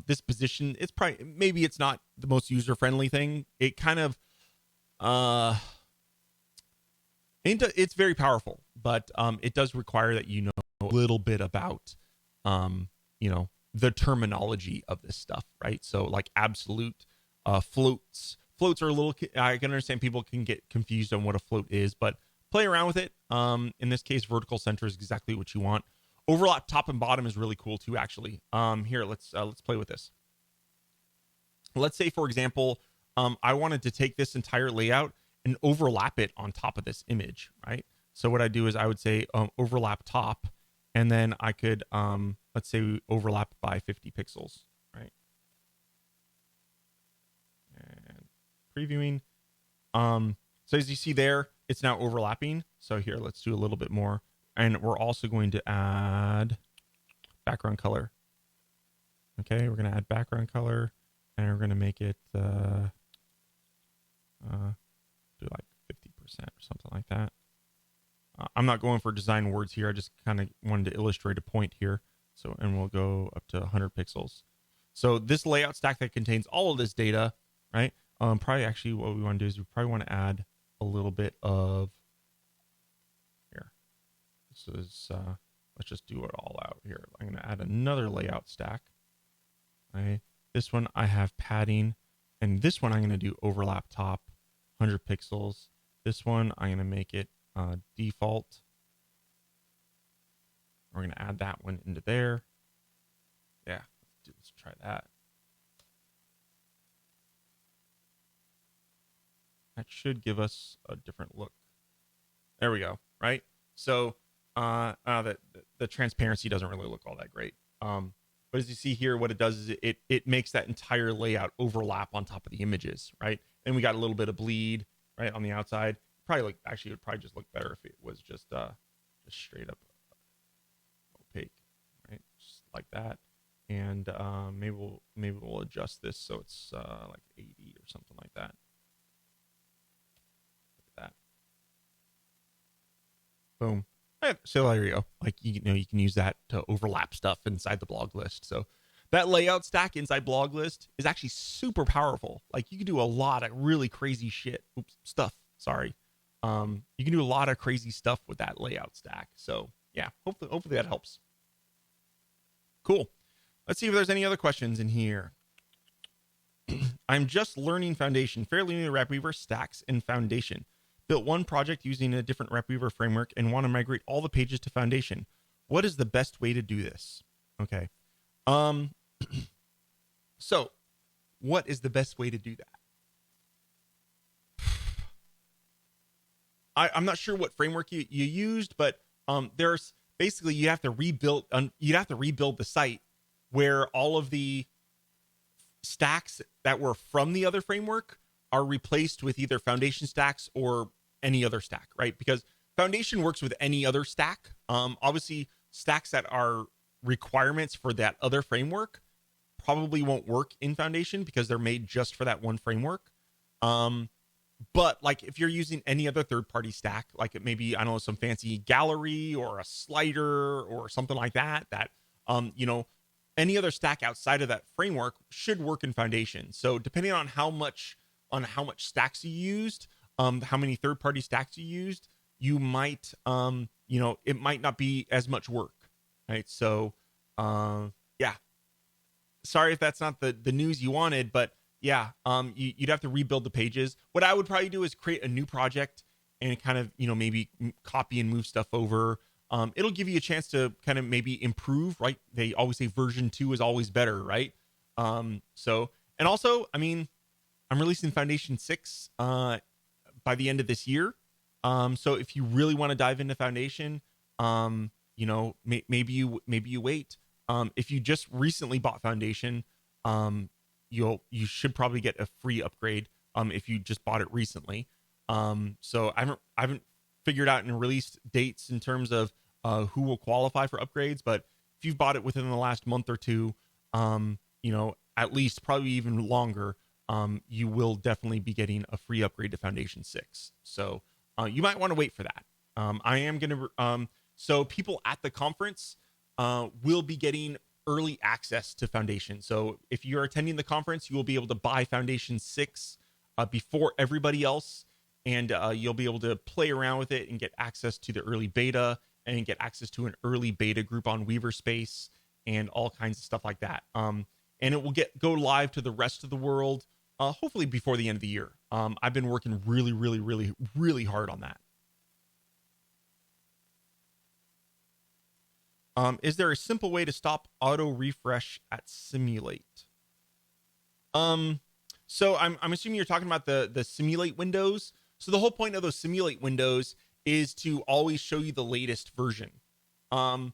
this position, it's probably, maybe it's not the most user-friendly thing. It kind of, it's very powerful, but it does require that you know a little bit about, the terminology of this stuff, right? So like absolute floats are a little, I can understand people can get confused on what a float is, but play around with it. In this case, vertical center is exactly what you want. Overlap top and bottom is really cool too, actually. Here, let's play with this. Let's say, for example, I wanted to take this entire layout and overlap it on top of this image, right? So what I do is I would say overlap top, and then I could, let's say we overlap by 50 pixels, right? And previewing. So as you see there, it's now overlapping. So here, let's do a little bit more. And we're also going to add background color. Okay, we're going to add background color, and we're going to make it do like 50% or something like that. I'm not going for design words here. I just kind of wanted to illustrate a point here. So, and we'll go up to 100 pixels. So this layout stack that contains all of this data, right? Probably actually what we want to do is we probably want to add a little bit of here. This is, let's just do it all out here. I'm going to add another layout stack. Okay. This one I have padding, and this one I'm going to do overlap top, 100 pixels. This one I'm going to make it default. We're going to add that one into there. Yeah, let's try that. That should give us a different look. There we go, right? So the transparency doesn't really look all that great. But as you see here, what it does is it makes that entire layout overlap on top of the images, right? And we got a little bit of bleed, right, on the outside. Probably it would probably just look better if it was just straight up opaque, right? Just like that. And maybe we'll adjust this so it's like 80 or something like that. Look at that. Boom. So there you go. Like, you can use that to overlap stuff inside the blog list. So that layout stack inside blog list is actually super powerful. Like, you can do a lot of really crazy shit. Stuff. Sorry. You can do a lot of crazy stuff with that layout stack. So yeah, hopefully that helps. Cool. Let's see if there's any other questions in here. I'm just learning Foundation, fairly new to RapWeaver, Stacks, and Foundation. Built one project using a different RapWeaver framework and want to migrate all the pages to Foundation. What is the best way to do this? Okay. So what is the best way to do that? I'm not sure what framework you used, but there's basically you'd have to rebuild the site where all of the stacks that were from the other framework are replaced with either Foundation stacks or any other stack, right? Because Foundation works with any other stack. Obviously, stacks that are requirements for that other framework probably won't work in Foundation because they're made just for that one framework. But like if you're using any other third-party stack, like it may be, I don't know, some fancy gallery or a slider or something like that, any other stack outside of that framework should work in Foundation. So depending on how much stacks you used, how many third-party stacks you used, you might, it might not be as much work, right? So, yeah. Sorry if that's not the news you wanted, but yeah, you'd have to rebuild the pages. What I would probably do is create a new project and kind of, maybe copy and move stuff over. It'll give you a chance to kind of maybe improve, right? They always say version 2 is always better, right? And also, I mean, I'm releasing Foundation 6 by the end of this year. So if you really want to dive into Foundation, maybe you wait. If you just recently bought Foundation, you should probably get a free upgrade if you just bought it recently. So I haven't figured out and released dates in terms of who will qualify for upgrades, but if you've bought it within the last month or two, you know, at least probably even longer, you will definitely be getting a free upgrade to Foundation 6. So you might want to wait for that. I am going to, so people at the conference will be getting early access to Foundation. So if you're attending the conference, you will be able to buy Foundation 6 before everybody else, and you'll be able to play around with it and get access to the early beta and get access to an early beta group on Weaver Space and all kinds of stuff like that. And it will go live to the rest of the world, hopefully before the end of the year. I've been working really, really, really, really hard on that. Is there a simple way to stop auto refresh at Simulate? So I'm assuming you're talking about the Simulate windows. So the whole point of those Simulate windows is to always show you the latest version. I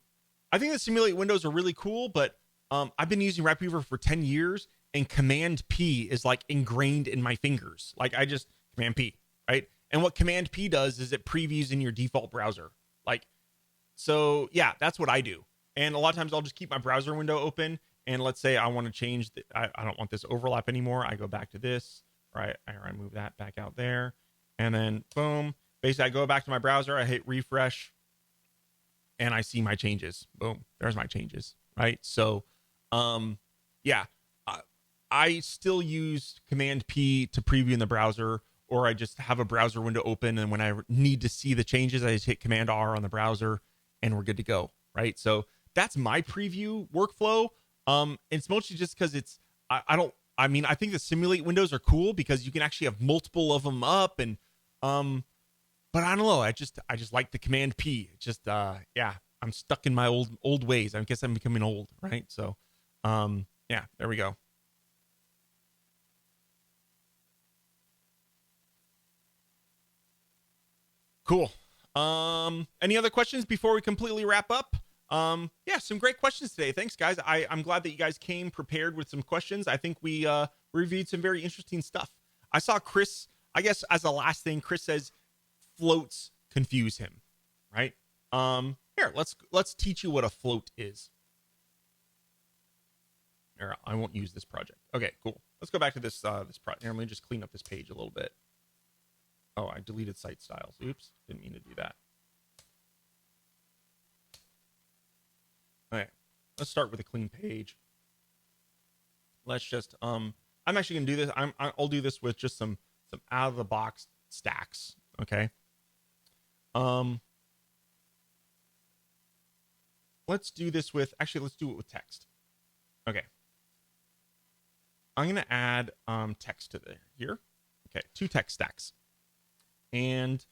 think the Simulate windows are really cool, but I've been using RapidWeaver for 10 years, and Command P is like ingrained in my fingers. Like I just Command P, right? And what Command P does is it previews in your default browser. Like, so yeah, that's what I do. And a lot of times I'll just keep my browser window open. And let's say I want to change, I don't want this overlap anymore. I go back to this, right? I move that back out there. And then boom, basically I go back to my browser, I hit refresh, and I see my changes. Boom, there's my changes, right? So yeah, I still use Command P to preview in the browser, or I just have a browser window open, and when I need to see the changes, I just hit Command R on the browser, and we're good to go, right? So that's my preview workflow. It's mostly just because it's I mean, I think the Simulate windows are cool because you can actually have multiple of them up, and but I don't know, I just like the Command P. It's just yeah, I'm stuck in my old ways. I guess I'm becoming old, right? So yeah, there we go. Cool. Any other questions before we completely wrap up? Yeah, some great questions today. Thanks, guys. I'm glad that you guys came prepared with some questions. I think we reviewed some very interesting stuff. I saw Chris, I guess as a last thing, Chris says floats confuse him, right? Here, let's teach you what a float is. Here, I won't use this project. Okay, cool. Let's go back to this this project. Here, let me just clean up this page a little bit. Oh, I deleted site styles. Oops, didn't mean to do that. Okay, let's start with a clean page. Let's just I'm actually gonna do this. I'll do this with just some out of the box stacks. Okay. Let's do this with, actually let's do it with text. Okay. I'm gonna add text to here. Okay, 2 text stacks. And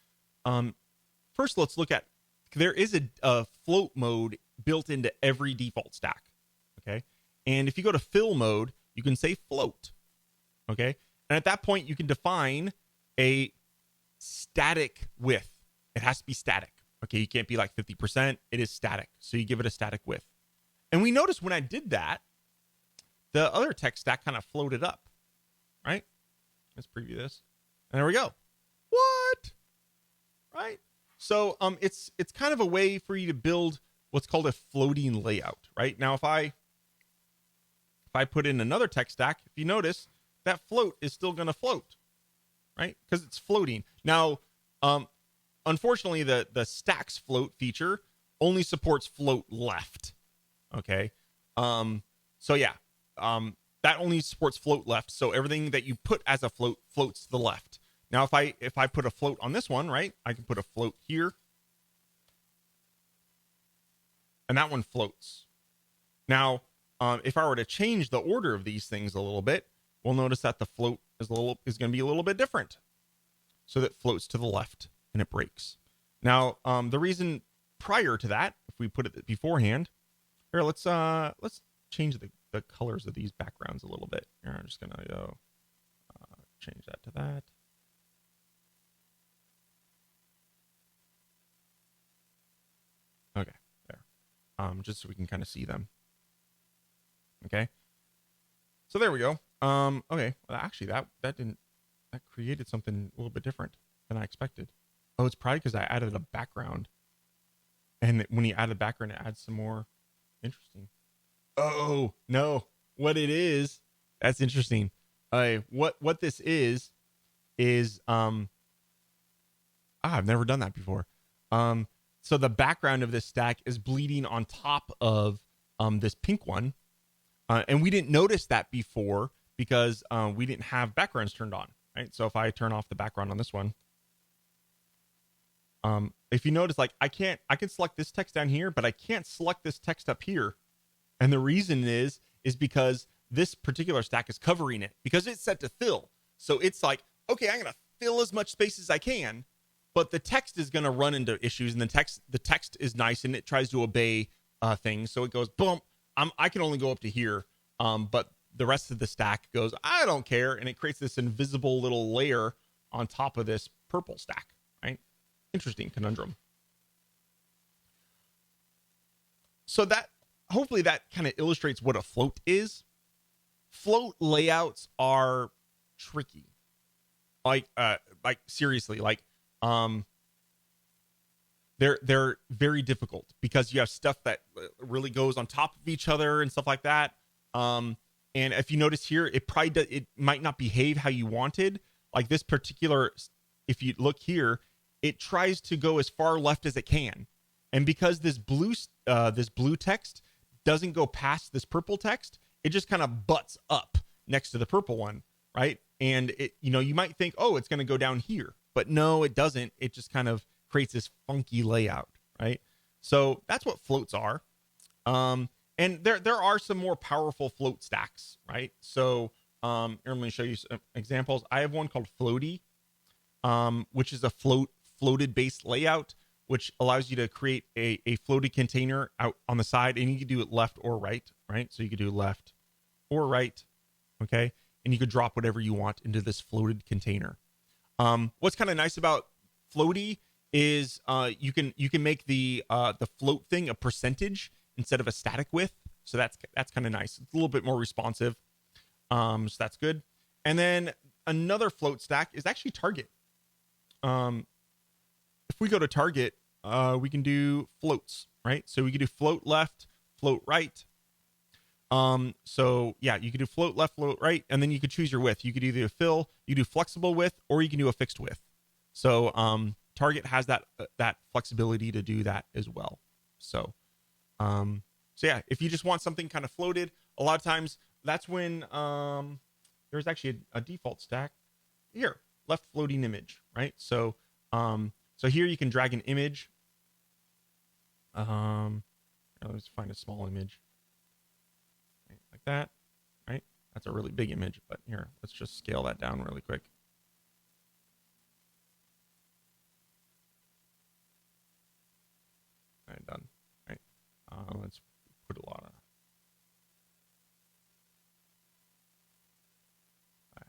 first let's look at, there is a float mode built into every default stack. Okay. And if you go to fill mode, you can say float. Okay. And at that point, you can define a static width. It has to be static. Okay. You can't be like 50%. It is static. So you give it a static width. And we noticed when I did that, the other text stack kind of floated up, right? Let's preview this. And there we go. What? Right? So it's kind of a way for you to build what's called a floating layout, right? Now, if I put in another text stack, if you notice, that float is still going to float, right? Because it's floating. Now, unfortunately, the stacks float feature only supports float left. Okay. So yeah, that only supports float left. So everything that you put as a float floats to the left. Now, if I put a float on this one, right, I can put a float here, and that one floats. Now, if I were to change the order of these things a little bit, we'll notice that the float is going to be a little bit different. So that floats to the left and it breaks. Now, the reason prior to that, if we put it beforehand, here, let's change the colors of these backgrounds a little bit. Here, I'm just gonna go change that to that. Okay, there. Just so we can kind of see them. Okay. So there we go. Okay. Well, actually, that created something a little bit different than I expected. Oh, it's probably because I added a background, and when you add a background, it adds some more. Interesting. Oh no, what it is? That's interesting. What this is I've never done that before. So the background of this stack is bleeding on top of this pink one, and we didn't notice that before because we didn't have backgrounds turned on, right? So if I turn off the background on this one, if you notice, like I can select this text down here, but I can't select this text up here, and the reason is because this particular stack is covering it because it's set to fill. So it's like, okay, I'm gonna fill as much space as I can, but the text is gonna run into issues, and the text is nice and it tries to obey things, so it goes boom. I can only go up to here, but the rest of the stack goes, I don't care, and it creates this invisible little layer on top of this purple stack, right? Interesting conundrum. So that hopefully that kind of illustrates what a float is. Float layouts are tricky. Like seriously, like they're very difficult because you have stuff that really goes on top of each other and stuff like that. And if you notice here, it might not behave how you wanted. Like this particular, if you look here, it tries to go as far left as it can, and because this blue text doesn't go past this purple text, it just kind of butts up next to the purple one, right? And it, you might think, oh, it's going to go down here, but no, it doesn't. It just kind of creates this funky layout, right? So that's what floats are. And there are some more powerful float stacks, right? So I'm going to show you some examples. I have one called Floaty, which is a floated based layout, which allows you to create a floated container out on the side, and you can do it left or right, right? So you could do left or right, okay? And you could drop whatever you want into this floated container. What's kind of nice about Floaty is you can make the float thing a percentage instead of a static width. So that's kind of nice. It's a little bit more responsive. So that's good. And then another float stack is actually Target. If we go to Target, we can do floats, right? So we can do float left, float right. So yeah, you can do float left, float right, and then you could choose your width. You could either fill, you do flexible width, or you can do a fixed width. So Target has that flexibility to do that as well. So yeah, if you just want something kind of floated, a lot of times that's when there's actually a default stack here, left floating image, right? So so here you can drag an image. Let's find a small image, right, like that, right? That's a really big image, but here, let's just scale that down really quick. All right, done. Right. Let's put a lot of. Right.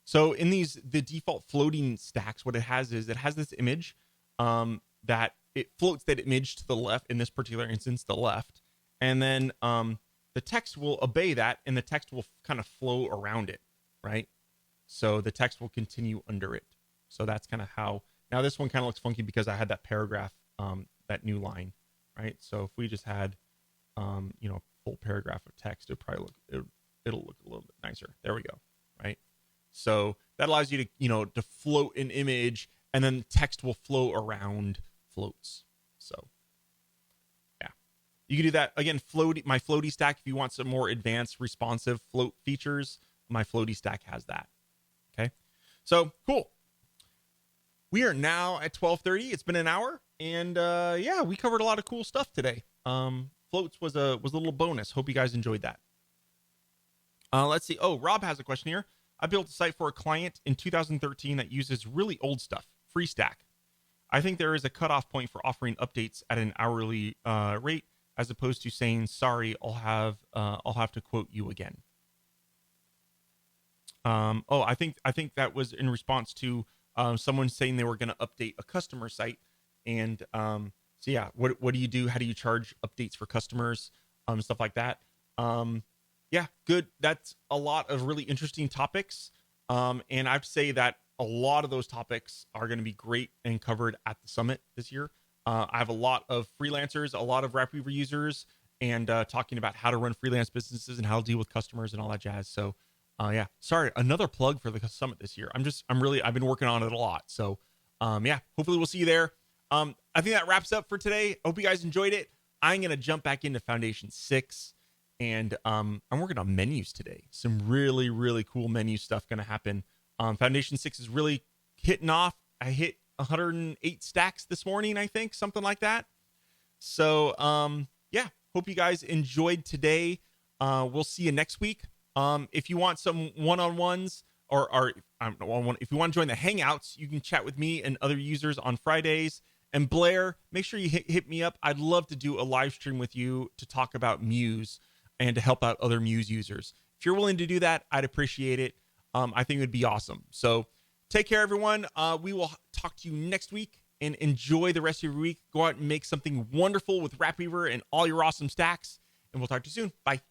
So in the default floating stacks, what it has is it has this image that it floats that image to the left, in this particular instance, the left, and then the text will obey that, and the text will kind of flow around it, right? So the text will continue under it. So that's kind of how. Now this one kind of looks funky because I had that paragraph, that new line, right? So if we just had, full paragraph of text, it'll probably it'll look a little bit nicer. There we go, right? So that allows you to, to float an image, and then text will flow around floats. So yeah, you can do that again. My Floaty stack, if you want some more advanced responsive float features, my Floaty stack has that. Okay, so cool. We are now at 12:30. It's been an hour, and yeah, we covered a lot of cool stuff today. Floats was a little bonus. Hope you guys enjoyed that. Let's see. Oh, Rob has a question here. I built a site for a client in 2013 that uses really old stuff, Freestack. I think there is a cutoff point for offering updates at an hourly rate, as opposed to saying, "Sorry, I'll have to quote you again." I think that was in response to someone saying they were going to update a customer site, and so yeah, what do you do? How do you charge updates for customers? Stuff like that. Yeah, good. That's a lot of really interesting topics, and I'd say that a lot of those topics are going to be great and covered at the summit this year. I have a lot of freelancers, a lot of RapWeaver users, and talking about how to run freelance businesses and how to deal with customers and all that jazz. So, yeah, sorry, another plug for the summit this year. I've been working on it a lot. So, yeah, hopefully we'll see you there. I think that wraps up for today. I hope you guys enjoyed it. I'm gonna jump back into Foundation 6, and I'm working on menus today. Some really, really cool menu stuff gonna happen. Foundation 6 is really hitting off. I hit 108 stacks this morning, I think, something like that. So, yeah, hope you guys enjoyed today. We'll see you next week. If you want some one-on-ones or if you want to join the Hangouts, you can chat with me and other users on Fridays. And Blair, make sure you hit me up. I'd love to do a live stream with you to talk about Muse and to help out other Muse users. If you're willing to do that, I'd appreciate it. I think it would be awesome. So take care, everyone. We will talk to you next week, and enjoy the rest of your week. Go out and make something wonderful with RapWeaver and all your awesome stacks, and we'll talk to you soon. Bye.